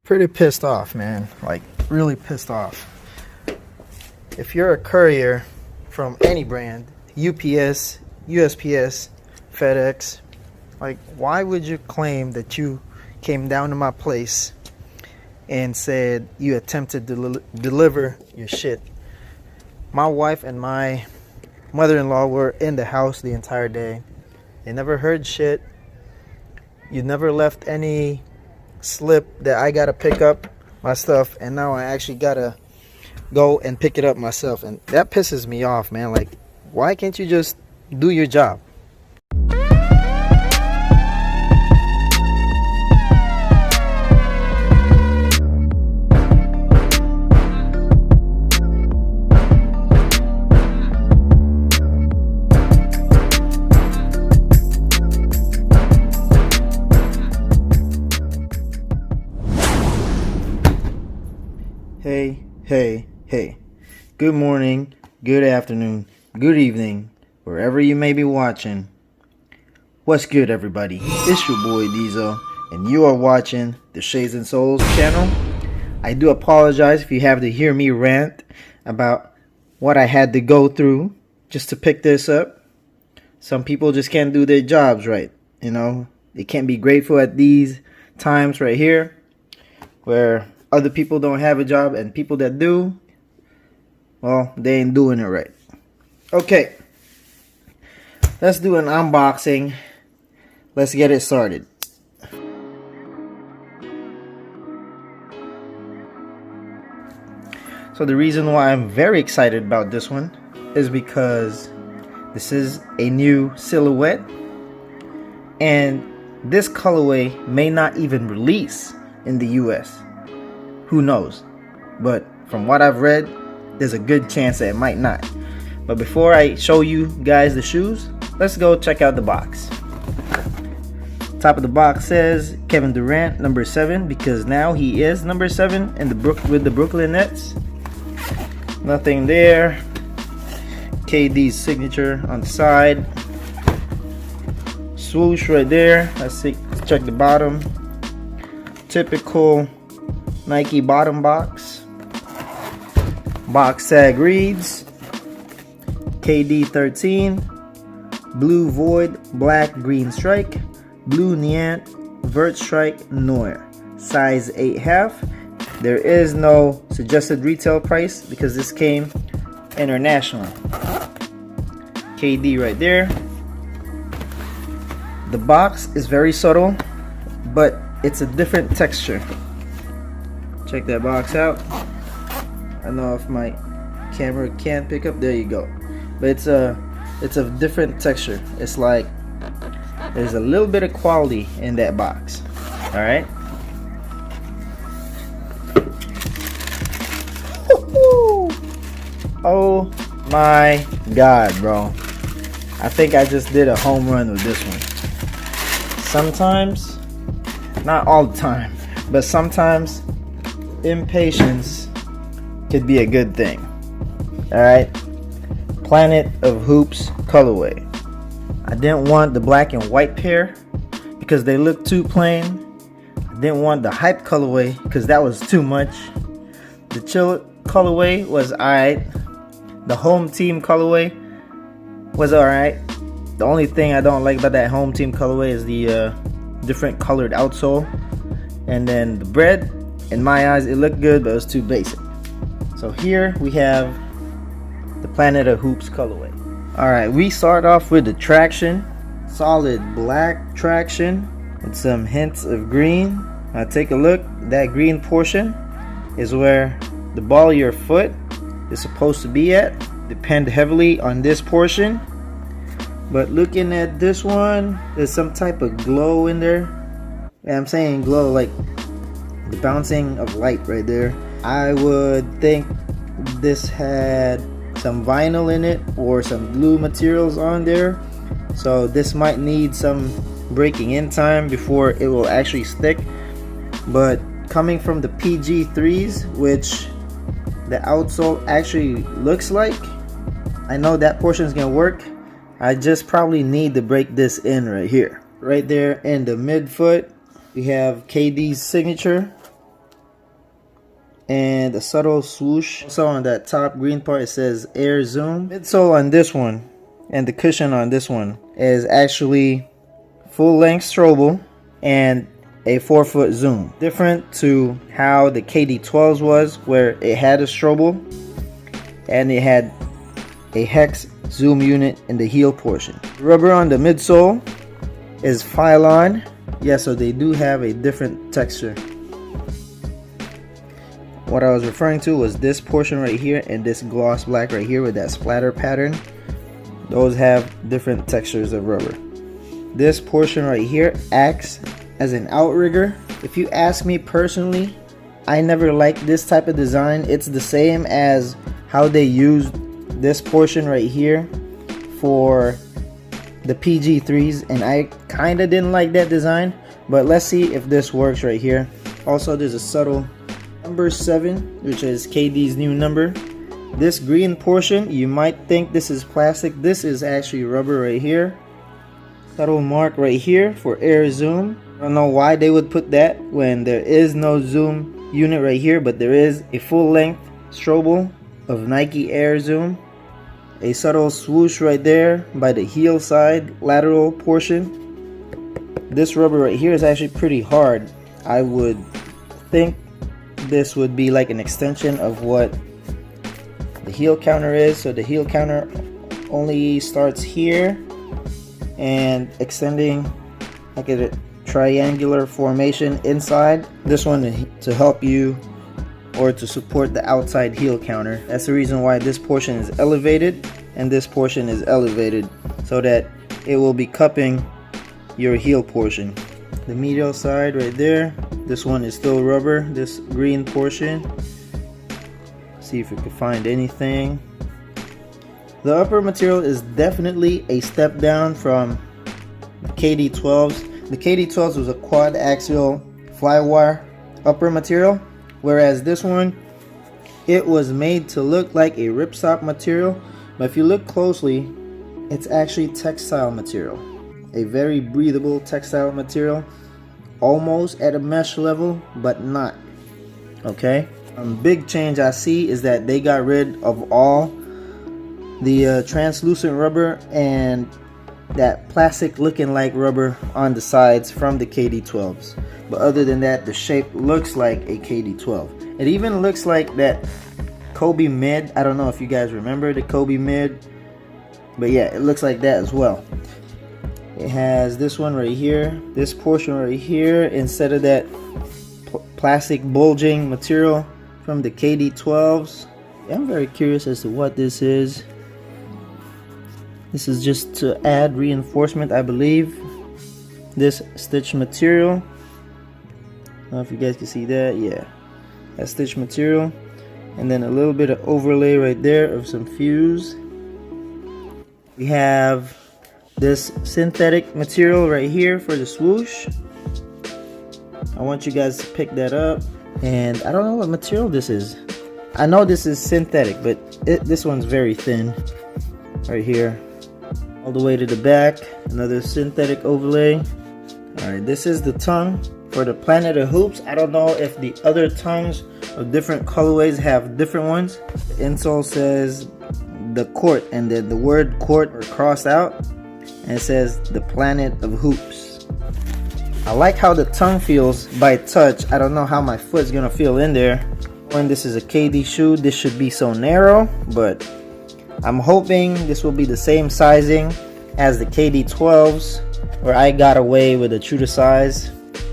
pretty pissed off, man. Like, really pissed off. If you're a courier from any brand, UPS, USPS, FedEx, like, why would you claim that you came down to my place and said you attempted to deliver your shit? My wife and my mother-in-law were in the house the entire day. They never heard shit. You never left any slip that I gotta pick up my stuff, and now I actually gotta go and pick it up myself, and that pisses me off, man. Like, why can't you just do your job? Hey. Good morning, good afternoon, good evening, wherever you may be watching. What's good, everybody? It's your boy Diesel, and you are watching the ShadeSnSoleS channel. I do apologize if you have to hear me rant about what I had to go through just to pick this up. Some people just can't do their jobs right, you know. They can't be grateful at these times right here where other people don't have a job, and people that do, well, they ain't doing it right. Okay, let's do an unboxing. Let's get it started. So the reason why I'm very excited about this one is because this is a new silhouette, and this colorway may not even release in the US. Who knows? But from what I've read, there's a good chance that it might not. But before I show you guys the shoes, let's go check out the box. Top of the box says Kevin Durant number 7, because now he is number 7 in with the Brooklyn Nets. Nothing there. KD's signature on the side. Swoosh right there. Let's check the bottom. Typical Nike bottom box. Box tag reads KD 13, blue void, black green strike, blue Niant, vert strike Noir, size 8.5. There is no suggested retail price because this came international. KD right there. The box is very subtle, but it's a different texture. Check that box out. I don't know if my camera can pick up. There you go. But it's a different texture. It's like there's a little bit of quality in that box. All right. Oh my God, bro! I think I just did a home run with this one. Sometimes, not all the time, but sometimes impatience could be a good thing. Alright, Planet of Hoops colorway. I didn't want the black and white pair because they look too plain. I didn't want the hype colorway because that was too much. The chill colorway was alright. The home team colorway was alright. The only thing I don't like about that home team colorway is the different colored outsole. And then the bread, in my eyes, it looked good, but it was too basic. So here we have the Planet of Hoops colorway. Alright, we start off with the traction. Solid black traction with some hints of green. Now take a look. That green portion is where the ball of your foot is supposed to be at. Depend heavily on this portion. But looking at this one, there's some type of glow in there. And I'm saying glow like the bouncing of light right there. I would think this had some vinyl in it or some glue materials on there, so this might need some breaking in time before it will actually stick. But coming from the PG3s, which the outsole actually looks like, I know that portion is gonna work. I just probably need to break this in right here. Right there in the midfoot, we have KD's signature. and a subtle swoosh. Also on that top green part it says air zoom. Midsole on this one and the cushion on this one is actually full length strobel and a 4-foot zoom. Different to how the KD12s was, where it had a strobel and it had a hex zoom unit in the heel portion. The rubber on the midsole is Phylon. Yeah, so they do have a different texture. What I was referring to was this portion right here and this gloss black right here with that splatter pattern. Those have different textures of rubber. This portion right here acts as an outrigger. If you ask me personally, I never liked this type of design. It's the same as how they used this portion right here for the PG3s, and I kind of didn't like that design, but let's see if this works right here. Also, there's a subtle number 7, which is KD's new number. This green portion, you might think this is plastic. This is actually rubber right here. Subtle mark right here for air zoom. I don't know why they would put that when there is no zoom unit right here, but there is a full length strobel of Nike Air Zoom. A subtle swoosh right there by the heel side lateral portion. This rubber right here is actually pretty hard. I would think this would be like an extension of what the heel counter is. So the heel counter only starts here and extending like a triangular formation inside. This one to help you or to support the outside heel counter. That's the reason why this portion is elevated and this portion is elevated, so that it will be cupping your heel portion. The medial side right there, this one is still rubber, this green portion. See if we can find anything. The upper material is definitely a step down from the KD12s. The KD12s was a quad axial flywire upper material, whereas this one, it was made to look like a ripstop material, but if you look closely, it's actually textile material. A very breathable textile material, almost at a mesh level, but not. Okay? Big change I see is that they got rid of all the translucent rubber and that plastic looking like rubber on the sides from the KD12s. But other than that, the shape looks like a KD12. It even looks like that Kobe mid. I don't know if you guys remember the Kobe mid, but yeah, it looks like that as well. It has this one right here, this portion right here, instead of that plastic bulging material from the KD12s. Yeah, I'm very curious as to what this is. This is just to add reinforcement, I believe. This stitch material. I don't know if you guys can see that. Yeah, that stitch material. And then a little bit of overlay right there of some fuse. We have this synthetic material right here for the swoosh. I want you guys to pick that up. And I don't know what material this is. I know this is synthetic, but this one's very thin. Right here. All the way to the back. Another synthetic overlay. Alright, this is the tongue for the Planet of Hoops. I don't know if the other tongues of different colorways have different ones. The insole says the court, and then the word court are crossed out, and it says the Planet of Hoops. I like how the tongue feels by touch. I don't know how my foot's gonna feel in there. When this is a KD shoe, this should be so narrow, but I'm hoping this will be the same sizing as the KD12s, where I got away with a true to size,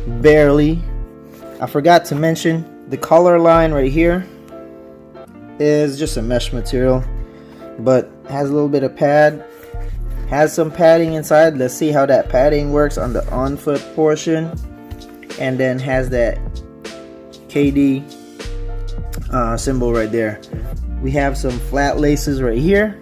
barely. I forgot to mention the collar line right here is just a mesh material, but has a little bit of pad, has some padding inside. Let's see how that padding works on the on foot portion, and then has that KD symbol right there. We have some flat laces right here.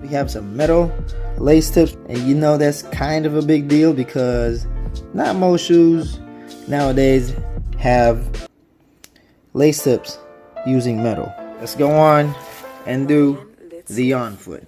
We have some metal lace tips, and you know that's kind of a big deal because not most shoes nowadays have lace tips using metal. Let's go on and do the on foot.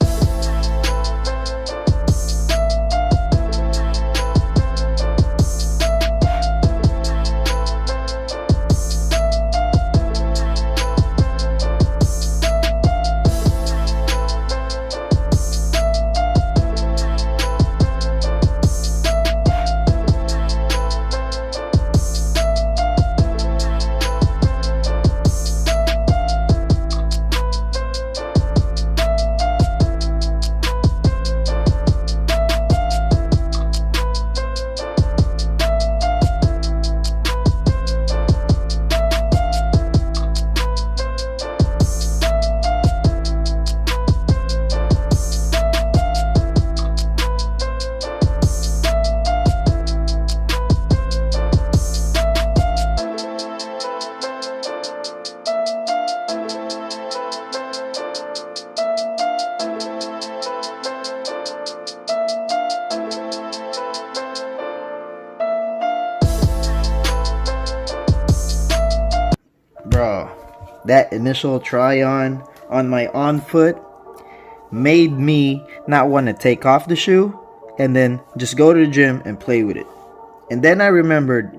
Bro, that initial try on my on foot made me not want to take off the shoe and then just go to the gym and play with it. And then I remembered,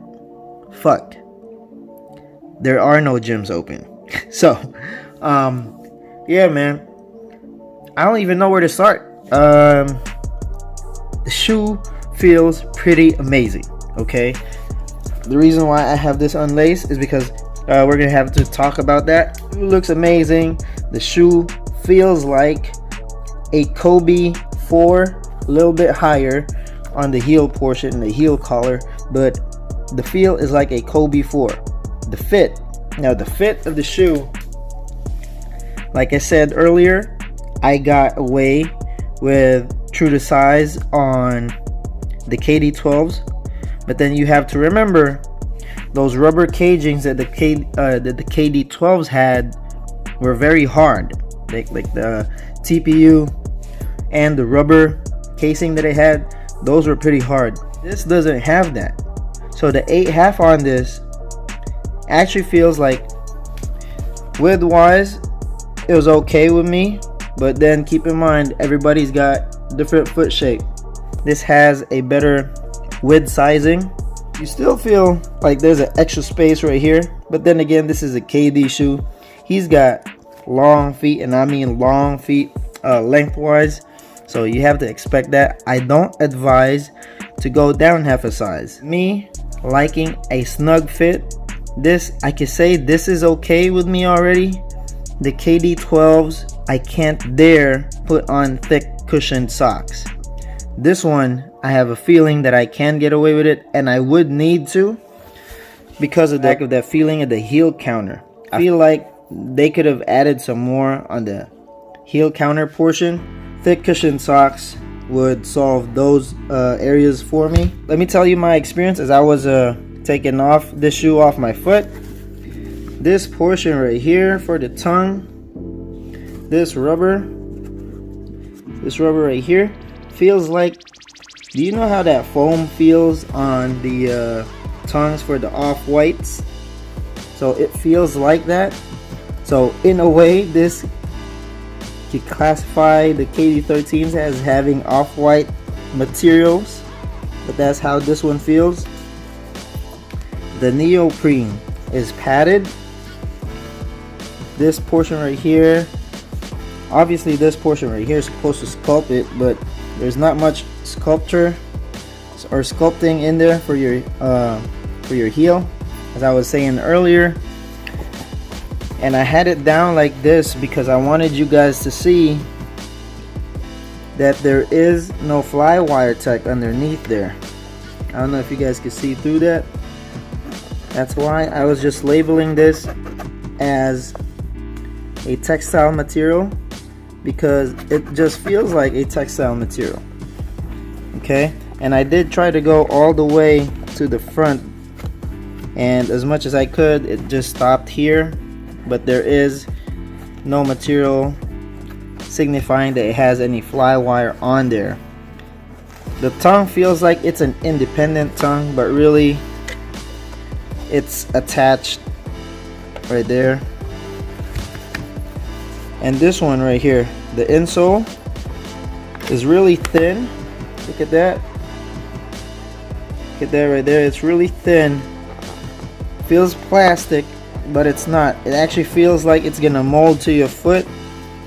fuck, there are no gyms open. So yeah, man, I don't even know where to start. The shoe feels pretty amazing. Okay, the reason why I have this unlaced is because we're gonna have to talk about that. It looks amazing. The shoe feels like a Kobe 4, a little bit higher on the heel portion, the heel collar, but the feel is like a Kobe 4. The fit, now the fit of the shoe, like I said earlier, I got away with true to size on the KD12s, but then you have to remember those rubber cagings that the KD12s had were very hard, like the TPU and the rubber casing that it had, those were pretty hard. This doesn't have that. So the 8.5 on this actually feels like, width wise, it was okay with me, but then keep in mind everybody's got different foot shape. This has a better width sizing. You still feel like there's an extra space right here, but then again, this is a KD shoe. He's got long feet, and I mean long feet lengthwise, so you have to expect that. I don't advise to go down half a size. Me liking a snug fit, this, I can say this is okay with me already. The KD12s, I can't dare put on thick cushioned socks. This one, I have a feeling that I can get away with it, and I would need to, because of that feeling of the heel counter. I feel like they could have added some more on the heel counter portion. Thick cushioned socks would solve those areas for me. Let me tell you my experience as I was taking off this shoe off my foot. This portion right here for the tongue, this rubber right here feels like, do you know how that foam feels on the tongues for the off-whites? So it feels like that. So in a way, this could classify the KD13s as having off-white materials, but that's how this one feels. The neoprene is padded. This portion right here, obviously this portion right here is supposed to sculpt it, but there's not much sculpture or sculpting in there for your heel, as I was saying earlier. And I had it down like this because I wanted you guys to see that there is no fly wire tech underneath there. I don't know if you guys can see through that. That's why I was just labeling this as a textile material, because it just feels like a textile material. Okay, and I did try to go all the way to the front, and as much as I could, it just stopped here, but there is no material signifying that it has any fly wire on there. The tongue feels like it's an independent tongue, but really it's attached right there. And this one right here, the insole is really thin. Look at that. Look at that right there. It's really thin. Feels plastic, but it's not. It actually feels like it's gonna mold to your foot,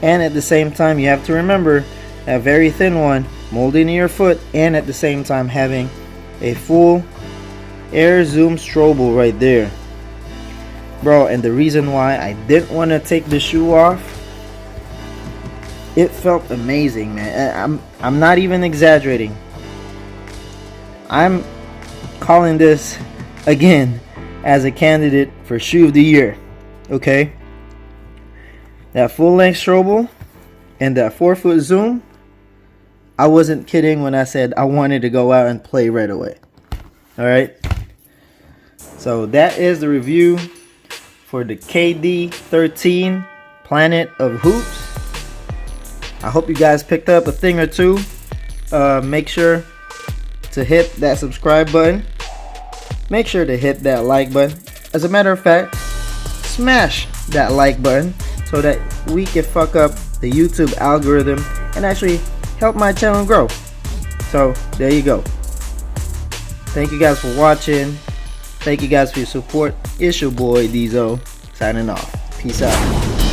and at the same time you have to remember a very thin one molding to your foot, and at the same time having a full air zoom strobel right there, bro. And the reason why I didn't want to take the shoe off, it felt amazing, man. I'm not even exaggerating. I'm calling this again as a candidate for shoe of the year. Okay, that full length strobel and that 4-foot zoom, I wasn't kidding when I said I wanted to go out and play right away. All right, so that is the review for the KD13 Planet of Hoops. I hope you guys picked up a thing or two. Make sure to hit that subscribe button. Make sure to hit that like button. As a matter of fact, smash that like button so that we can fuck up the YouTube algorithm and actually help my channel grow. So there you go. Thank you guys for watching. Thank you guys for your support. It's your boy Dizo signing off. Peace out.